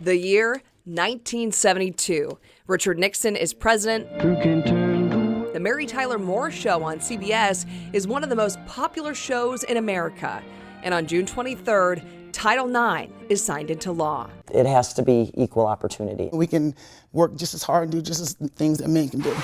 The year 1972. Richard Nixon is president. The Mary Tyler Moore Show on CBS is one of the most popular shows in America. And on June 23rd, Title IX is signed into law. It has to be equal opportunity. We can work just as hard and do just as things that men can do.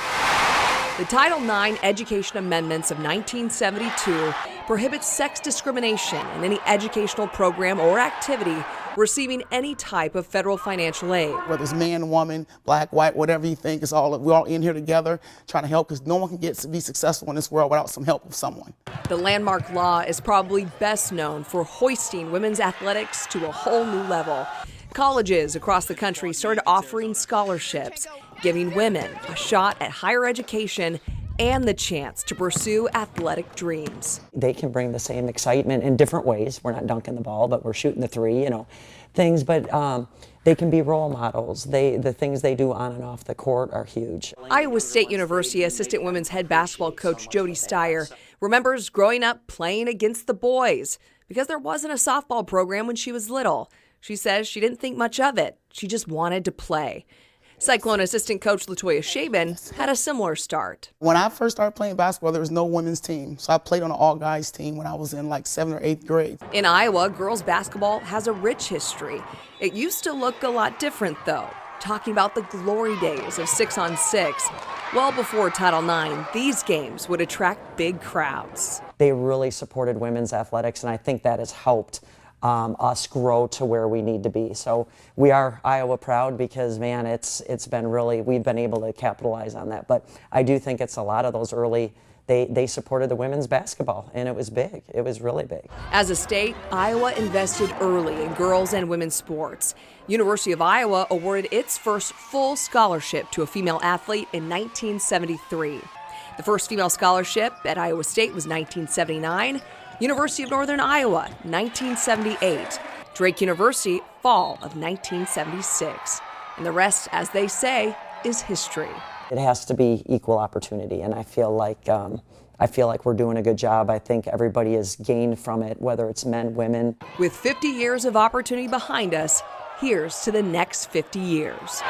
The Title IX Education Amendments of 1972 prohibits sex discrimination in any educational program or activity receiving any type of federal financial aid. Whether it's man, woman, black, white, whatever you think, we're all in here together trying to help, because no one can be successful in this world without some help of someone. The landmark law is probably best known for hoisting women's athletics to a whole new level. Colleges across the country started offering scholarships, giving women a shot at higher education and the chance to pursue athletic dreams. They can bring the same excitement in different ways. We're not dunking the ball, but we're shooting the three, things. But they can be role models. The things they do on and off the court are huge. Iowa State University assistant women's head basketball coach Jody Steyer remembers growing up playing against the boys because there wasn't a softball program when she was little. She says she didn't think much of it. She just wanted to play. Cyclone assistant coach Latoya Shaban had a similar start. When I first started playing basketball, there was no women's team. So I played on an all-guys team when I was in like 7th or 8th grade. In Iowa, girls basketball has a rich history. It used to look a lot different, though. Talking about the glory days of 6-on-6. Well before Title IX, these games would attract big crowds. They really supported women's athletics, and I think that has helped us grow to where we need to be. So we are Iowa proud because, man, it's been really, we've been able to capitalize on that. But I do think it's a lot of those early, they supported the women's basketball, and it was big. It was really big. As a state, Iowa invested early in girls and women's sports. University of Iowa awarded its first full scholarship to a female athlete in 1973. The first female scholarship at Iowa State was 1979. University of Northern Iowa, 1978. Drake University, fall of 1976. And the rest, as they say, is history. It has to be equal opportunity, and I feel like we're doing a good job. I think everybody has gained from it, whether it's men, women. With 50 years of opportunity behind us, here's to the next 50 years.